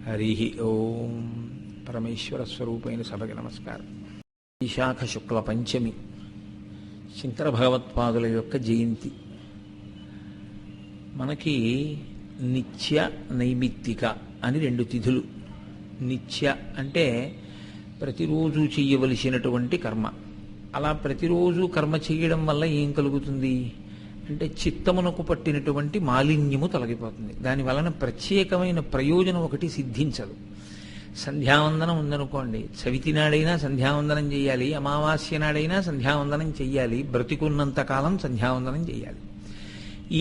హరి ఓం. పరమేశ్వర స్వరూపైన సభకి నమస్కారం. విశాఖ శుక్ల పంచమి శంకర భగవత్పాదుల యొక్క జయంతి. మనకి నిత్య నైమిత్తిక అని రెండు తిథులు. నిత్య అంటే ప్రతిరోజు చెయ్యవలసినటువంటి కర్మ. అలా ప్రతిరోజు కర్మ చేయడం వల్ల ఏం కలుగుతుంది అంటే చిత్తమునకు పట్టినటువంటి మాలిన్యము తొలగిపోతుంది. దాని వలన ప్రత్యేకమైన ప్రయోజనం ఒకటి సిద్ధించదు. సంధ్యావందనం ఉందనుకోండి, చవితి నాడైనా సంధ్యావందనం చేయాలి, అమావాస్య నాడైనా సంధ్యావందనం చెయ్యాలి, బ్రతికున్నంతకాలం సంధ్యావందనం చేయాలి.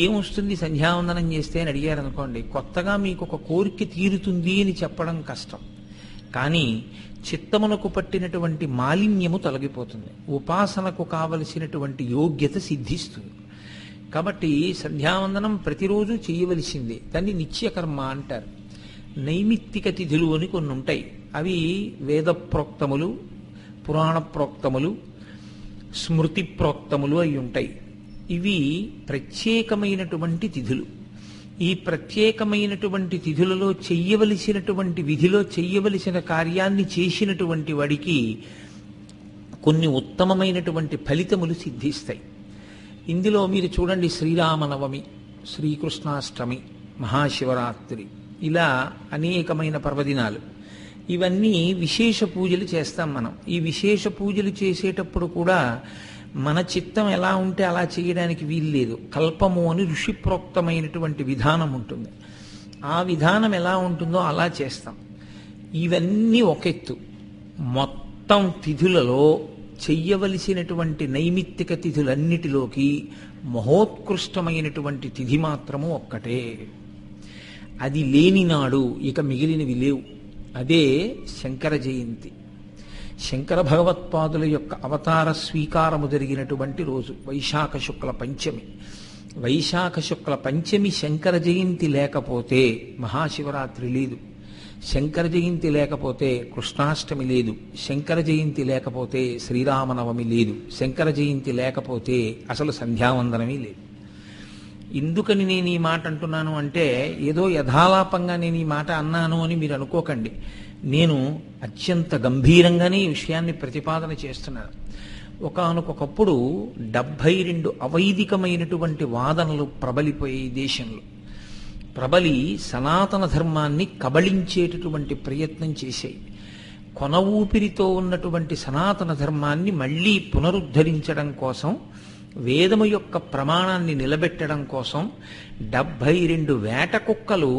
ఏమొస్తుంది సంధ్యావందనం చేస్తే అని అడిగారు అనుకోండి, కొత్తగా మీకు ఒక కోరిక తీరుతుంది అని చెప్పడం కష్టం. కానీ చిత్తమునకు పట్టినటువంటి మాలిన్యము తొలగిపోతుంది, ఉపాసనకు కావలసినటువంటి యోగ్యత సిద్ధిస్తుంది. కాబట్టి సంధ్యావందనం ప్రతిరోజు చేయవలసిందే. దాన్ని నిత్యకర్మ అంటారు. నైమిత్తిక తిథులు అని కొన్ని ఉంటాయి. అవి వేద ప్రోక్తములు, పురాణ ప్రోక్తములు, స్మృతి ప్రోక్తములు అయి ఉంటాయి. ఇవి ప్రత్యేకమైనటువంటి తిథులు. ఈ ప్రత్యేకమైనటువంటి తిథులలో చెయ్యవలసినటువంటి విధిలో చెయ్యవలసిన కార్యాన్ని చేసినటువంటి వాడికి కొన్ని ఉత్తమమైనటువంటి ఫలితములు సిద్ధిస్తాయి. ఇందులో మీరు చూడండి, శ్రీరామనవమి, శ్రీకృష్ణాష్టమి, మహాశివరాత్రి, ఇలా అనేకమైన పర్వదినాలు. ఇవన్నీ విశేష పూజలు చేస్తాం మనం. ఈ విశేష పూజలు చేసేటప్పుడు కూడా మన చిత్తం ఎలా ఉంటే అలా చేయడానికి వీల్లేదు. కల్పము అని ఋషిప్రోక్తమైనటువంటి విధానం ఉంటుంది. ఆ విధానం ఎలా ఉంటుందో అలా చేస్తాం. ఇవన్నీ ఒక ఎత్తు. మొత్తం తిథులలో చెయ్యవలసినటువంటి నైమిత్తిక తిథులన్నిటిలోకి మహోత్కృష్టమైనటువంటి తిథి మాత్రము ఒక్కటే. అది లేని నాడు ఇక మిగిలినవి లేవు. అదే శంకర జయంతి. శంకర భగవత్పాదుల యొక్క అవతార స్వీకారము జరిగినటువంటి రోజు వైశాఖ శుక్ల పంచమి. వైశాఖ శుక్ల పంచమి శంకర జయంతి లేకపోతే మహాశివరాత్రి లేదు, శంకర జయంతి లేకపోతే కృష్ణాష్టమి లేదు, శంకర జయంతి లేకపోతే శ్రీరామనవమి లేదు, శంకర జయంతి లేకపోతే అసలు సంధ్యావందనమే లేదు. ఎందుకని నేను ఈ మాట అంటున్నాను అంటే, ఏదో యథాలాపంగా నేను ఈ మాట అన్నాను అని మీరు అనుకోకండి. నేను అత్యంత గంభీరంగానే ఈ విషయాన్ని ప్రతిపాదన చేస్తున్నాను. ఒకానొకప్పుడు 72 అవైదికమైనటువంటి వాదనలు ప్రబలిపోయాయి దేశంలో. ప్రబలి సనాతన ధర్మాన్ని కబళించేటటువంటి ప్రయత్నం చేశాయి. కొన ఊపిరితో ఉన్నటువంటి సనాతన ధర్మాన్ని మళ్ళీ పునరుద్ధరించడం కోసం, వేదము యొక్క ప్రమాణాన్ని నిలబెట్టడం కోసం 72 వేట కుక్కలు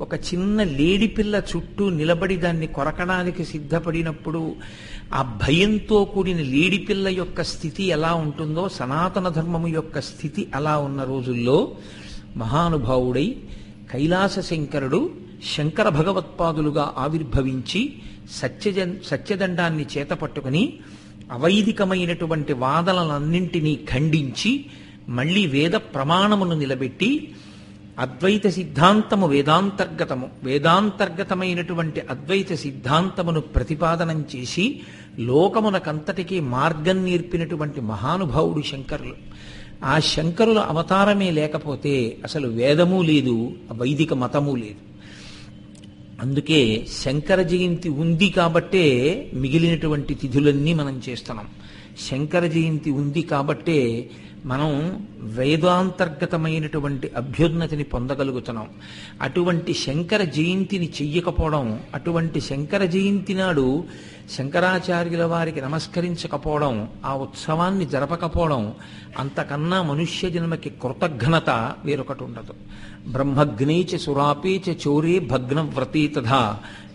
ఒక చిన్న లేడిపిల్ల చుట్టూ నిలబడి దాన్ని కొరకడానికి సిద్ధపడినప్పుడు ఆ భయంతో కూడిన లేడిపిల్ల యొక్క స్థితి ఎలా ఉంటుందో సనాతన ధర్మము యొక్క స్థితి అలా ఉన్న రోజుల్లో మహానుభావుడై కైలాస శంకరుడు శంకర భగవత్పాదులుగా ఆవిర్భవించి సత్యదండాన్ని చేతపట్టుకుని అవైదికమైనటువంటి వాదనలన్నింటినీ ఖండించి మళ్ళీ వేద ప్రమాణమును నిలబెట్టి అద్వైత సిద్ధాంతము వేదాంతర్గతమైనటువంటి అద్వైత సిద్ధాంతమును ప్రతిపాదనం చేసి లోకమునకంతటికీ మార్గం నేర్పినటువంటి మహానుభావుడు శంకరులు. ఆ శంకరుల అవతారమే లేకపోతే అసలు వేదము లేదు, వైదిక మతము లేదు. అందుకే శంకర జయంతి ఉంది కాబట్టే మిగిలినటువంటి తిథులన్నీ మనం చేస్తున్నాం. శంకర జయంతి ఉంది కాబట్టే మనం వేదాంతర్గతమైనటువంటి అభ్యున్నతిని పొందగలుగుతున్నాం. అటువంటి శంకర జయంతిని చెయ్యకపోవడం, అటువంటి శంకర జయంతి నాడు శంకరాచార్యుల వారికి నమస్కరించకపోవడం, ఆ ఉత్సవాన్ని జరపకపోవడం, అంతకన్నా మనుష్య జన్మకి కృతజ్ఞత వేరొకటి ఉండదు. బ్రహ్మగ్నేచ సురాపేచ చోరే భగ్నవ్రతే తథా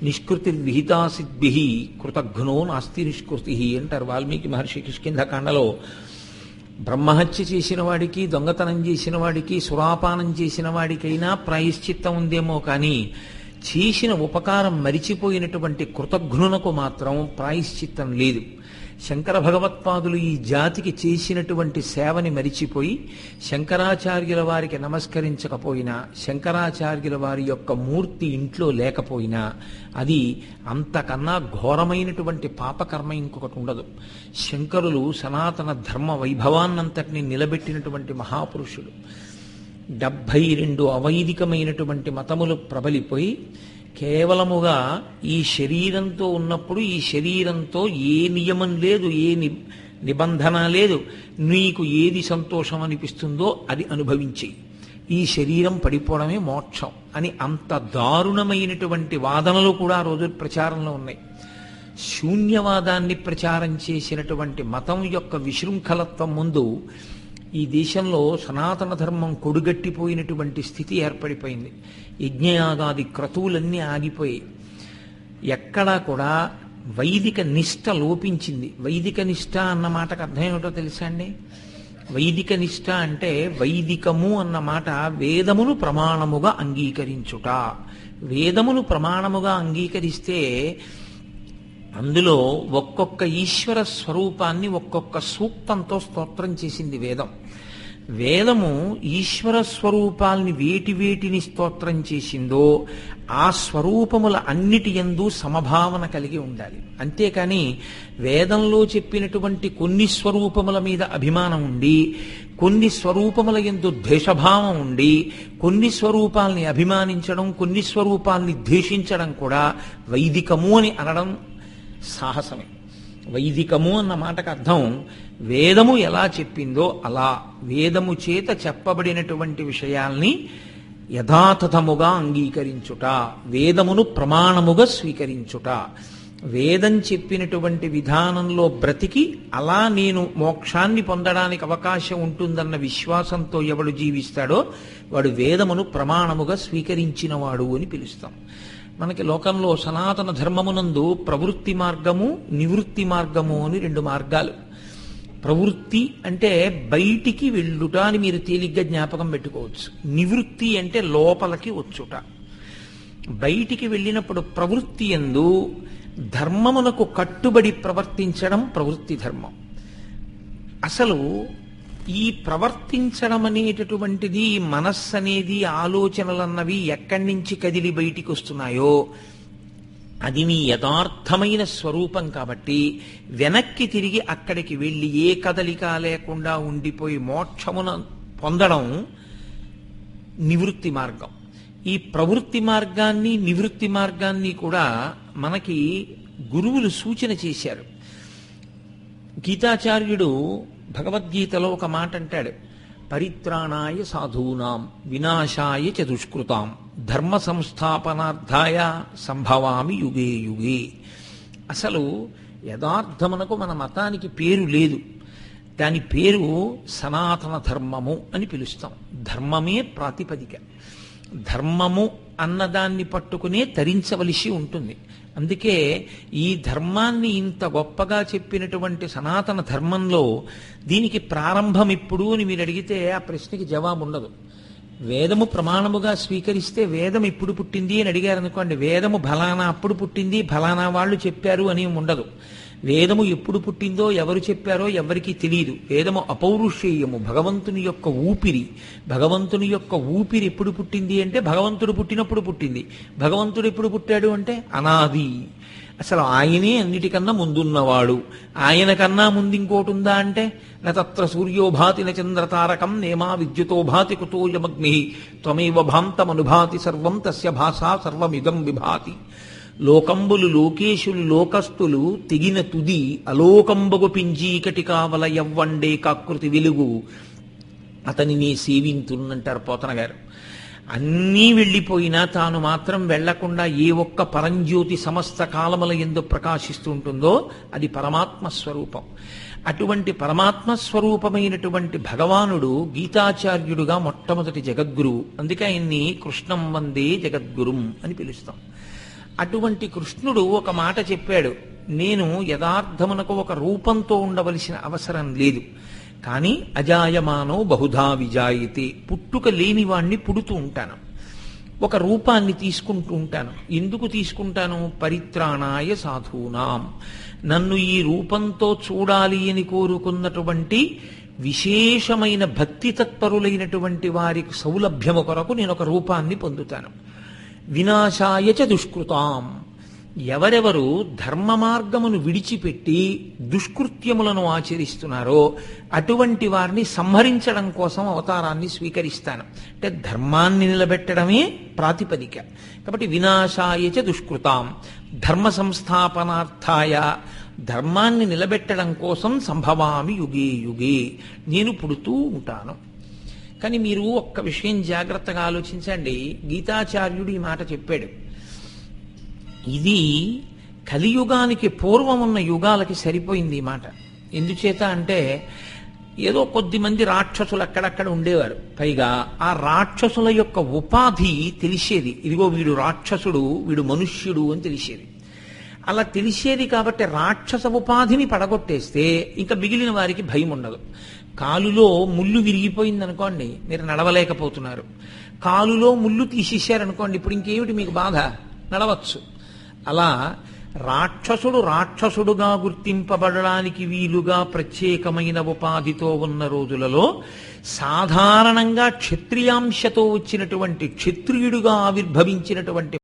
నిష్కృతిర్విహితా సిద్భి కృతఘ్నో నాస్తి నిష్కృతి అంటారు వాల్మీకి మహర్షి కిష్కింధకాండలో. బ్రహ్మహత్య చేసిన వాడికి, దొంగతనం చేసిన వాడికి, సురాపానం చేసిన వాడికైనా ప్రాయశ్చిత్తం ఉందేమో కానీ చేసిన ఉపకారం మరిచిపోయినటువంటి కృతఘ్నునకు మాత్రం ప్రాయశ్చిత్తం లేదు. శంకర భగవత్పాదులు ఈ జాతికి చేసినటువంటి సేవని మరిచిపోయి శంకరాచార్యుల వారికి నమస్కరించకపోయినా, శంకరాచార్యుల వారి యొక్క మూర్తి ఇంట్లో లేకపోయినా అది అంతకన్నా ఘోరమైనటువంటి పాపకర్మ ఇంకొకటి ఉండదు. శంకరులు సనాతన ధర్మ వైభవాన్నంతటిని నిలబెట్టినటువంటి మహాపురుషులు. 72 అవైదికమైనటువంటి మతములు ప్రబలిపోయి కేవలముగా ఈ శరీరంతో ఉన్నప్పుడు ఈ శరీరంతో ఏ నియమం లేదు, ఏ నిబంధన లేదు. నీకు ఏది సంతోషం అనిపిస్తుందో అది అనుభవించి ఈ శరీరం పడిపోవడమే మోక్షం అని అంత దారుణమైనటువంటి వాదనలు కూడా ఆ రోజు ప్రచారంలో ఉన్నాయి. శూన్యవాదాన్ని ప్రచారం చేసినటువంటి మతం యొక్క విశృంఖలత్వం ముందు ఈ దేశంలో సనాతన ధర్మం కొడుగట్టిపోయినటువంటి స్థితి ఏర్పడిపోయింది. యజ్ఞయాగాది క్రతువులన్నీ ఆగిపోయి ఎక్కడా కూడా వైదిక నిష్ఠ లోపించింది. వైదిక నిష్ఠ అన్న మాటకు అర్థం ఏమిటో తెలుసా అండి? వైదిక నిష్ఠ అంటే వైదికము అన్న మాట వేదమును ప్రమాణముగా అంగీకరించుట. వేదమును ప్రమాణముగా అంగీకరిస్తే అందులో ఒక్కొక్క ఈశ్వర స్వరూపాన్ని ఒక్కొక్క సూక్తంతో స్తోత్రం చేసింది వేదం. వేదము ఈశ్వర స్వరూపాల్ని వేటిని స్తోత్రం చేసిందో ఆ స్వరూపముల అన్నిటి యందు సమభావన కలిగి ఉండాలి. అంతేకాని వేదంలో చెప్పినటువంటి కొన్ని స్వరూపముల మీద అభిమానం ఉండి, కొన్ని స్వరూపముల యందు ద్వేషభావం ఉండి, కొన్ని స్వరూపాల్ని అభిమానించడం, కొన్ని స్వరూపాల్ని ద్వేషించడం కూడా వైదికము అని అనడం సాహసమే. వైదికము అన్న మాటకు అర్థం వేదము ఎలా చెప్పిందో అలా వేదము చేత చెప్పబడినటువంటి విషయాల్ని యథాతథముగా అంగీకరించుట, వేదమును ప్రమాణముగా స్వీకరించుట. వేదం చెప్పినటువంటి విధానంలో బ్రతికి అలా నేను మోక్షాన్ని పొందడానికి అవకాశం ఉంటుందన్న విశ్వాసంతో ఎవడు జీవిస్తాడో వాడు వేదమును ప్రమాణముగా స్వీకరించినవాడు అని పిలుస్తాం. మనకి లోకంలో సనాతన ధర్మమునందు ప్రవృత్తి మార్గము, నివృత్తి మార్గము అని రెండు మార్గాలు. ప్రవృత్తి అంటే బయటికి వెళ్ళుట అని మీరు తేలిగ్గా జ్ఞాపకం పెట్టుకోవచ్చు. నివృత్తి అంటే లోపలికి వచ్చుట. బయటికి వెళ్ళినప్పుడు ప్రవృత్తి యందు ధర్మమునకు కట్టుబడి ప్రవర్తించడం ప్రవృత్తి ధర్మం. అసలు ఈ ప్రవర్తించడం అనేటటువంటిది, మనస్సు అనేది, ఆలోచనలన్నవి ఎక్కడి నుంచి కదిలి బయటికి వస్తున్నాయో అది నీ యథార్థమైన స్వరూపం కాబట్టి వెనక్కి తిరిగి అక్కడికి వెళ్ళి ఏ కదలిక లేకుండా ఉండిపోయి మోక్షమును పొందడం నివృత్తి మార్గం. ఈ ప్రవృత్తి మార్గాన్ని, నివృత్తి మార్గాన్ని కూడా మనకి గురువులు సూచన చేశారు. గీతాచార్యుడు భగవద్గీతలో ఒక మాట అంటాడు, పరిత్రాణాయ సాధూనాం వినాశాయ చ దుష్కృతాం ధర్మ సంస్థాపనార్థాయ సంభవామి యుగే యుగే. అసలు యథార్థమునకు మన మతానికి పేరు లేదు. దాని పేరు సనాతన ధర్మము అని పిలుస్తాం. ధర్మమే ప్రాతిపదిక. ధర్మము అన్నదాన్ని పట్టుకునే తరించవలసి ఉంటుంది. అందుకే ఈ ధర్మాన్ని ఇంత గొప్పగా చెప్పినటువంటి సనాతన ధర్మంలో దీనికి ప్రారంభం ఎప్పుడు అని మీరు అడిగితే ఆ ప్రశ్నకి జవాబు ఉండదు. వేదము ప్రమాణముగా స్వీకరిస్తే వేదం ఎప్పుడు పుట్టింది అని అడిగారు అనుకోండి, వేదము ఫలానా అప్పుడు పుట్టింది, ఫలానా వాళ్ళు చెప్పారు అని ఉండదు. వేదము ఎప్పుడు పుట్టిందో ఎవరు చెప్పారో ఎవరికీ తెలియదు. వేదము అపౌరుషేయము, భగవంతుని యొక్క ఊపిరి. భగవంతుని యొక్క ఊపిరి ఎప్పుడు పుట్టింది అంటే భగవంతుడు పుట్టినప్పుడు పుట్టింది. భగవంతుడు ఎప్పుడు పుట్టాడు అంటే అనాది. అసలు ఆయనే అన్నిటికన్నా ముందున్నవాడు. ఆయన కన్నా ముందు ఇంకోటి ఉందా అంటే నత్ర సూర్యోభాతి చంద్రతారకం నేమా విద్యుతో భాతి కుతోయమగ్ని త్వమేవ భాంతమనుభాతి సర్వం తస్య భాషా సర్వమిదం విభాతి. లోకంబులు లోకేశులు లోకస్తులు తెగిన తుది అలోకంబగు పింజీకటి కావల యవ్వండే కాకృతి వెలుగు అతని నీ సేవింతున్నంటారు పోతన గారు. అన్నీ వెళ్ళిపోయినా తాను మాత్రం వెళ్లకుండా ఏ ఒక్క పరంజ్యోతి సమస్త కాలముల యందు ప్రకాశిస్తూ ఉంటుందో అది పరమాత్మ స్వరూపం. అటువంటి పరమాత్మ స్వరూపమైనటువంటి భగవానుడు గీతాచార్యుడుగా మొట్టమొదటి జగద్గురువు. అందుకే ఆయన్ని కృష్ణం వందే జగద్గురుం అని పిలుస్తాం. అటువంటి కృష్ణుడు ఒక మాట చెప్పాడు, నేను యథార్థమునకు ఒక రూపంతో ఉండవలసిన అవసరం లేదు, కానీ అజాయమానో బహుధా విజాయితే, పుట్టుక లేనివాణ్ణి పుడుతూ ఉంటాను, ఒక రూపాన్ని తీసుకుంటూ ఉంటాను. ఎందుకు తీసుకుంటాను? పరిత్రాణాయ సాధూనాం, నన్ను ఈ రూపంతో చూడాలి అని కోరుకున్నటువంటి విశేషమైన భక్తి తత్పరులైనటువంటి వారికి సౌలభ్యము కొరకు నేను ఒక రూపాన్ని పొందుతాను. వినాశాయ చ దుష్కృతాం, ఎవరెవరు ధర్మ మార్గమును విడిచిపెట్టి దుష్కృత్యములను ఆచరిస్తున్నారో అటువంటి వారిని సంహరించడం కోసం అవతారాన్ని స్వీకరిస్తాను. అంటే ధర్మాన్ని నిలబెట్టడమే ప్రాతిపదిక. కాబట్టి వినాశాయచ దుష్కృతాం ధర్మ సంస్థాపనార్థాయ, ధర్మాన్ని నిలబెట్టడం కోసం సంభవామి యుగే యుగే, నేను పుడుతూ ఉంటాను. కానీ మీరు ఒక్క విషయం జాగ్రత్తగా ఆలోచించండి. గీతాచార్యుడు ఈ మాట చెప్పాడు. ఇది కలియుగానికి పూర్వం ఉన్న యుగాలకి సరిపోయింది ఈ మాట. ఎందుచేత అంటే ఏదో కొద్ది మంది రాక్షసులు అక్కడక్కడ ఉండేవారు. పైగా ఆ రాక్షసుల యొక్క ఉపాధి తెలిసేది. ఇదిగో వీడు రాక్షసుడు, వీడు మనుష్యుడు అని తెలిసేది. అలా తెలిసేది కాబట్టి రాక్షస ఉపాధిని పడగొట్టేస్తే ఇంకా మిగిలిన వారికి భయం ఉండదు. కాలులో ముళ్ళు విరిగిపోయిందనుకోండి, మీరు నడవలేకపోతున్నారు. కాలులో ముళ్ళు తీసేశారనుకోండి, ఇప్పుడు ఇంకేమిటి మీకు బాధ? నడవచ్చు. అలా రాక్షసుడు రాక్షసుడుగా గుర్తింపబడడానికి వీలుగా ప్రత్యేకమైన ఉపాధితో ఉన్న రోజులలో సాధారణంగా క్షత్రియాంశతో వచ్చినటువంటి క్షత్రియుడుగా ఆవిర్భవించినటువంటి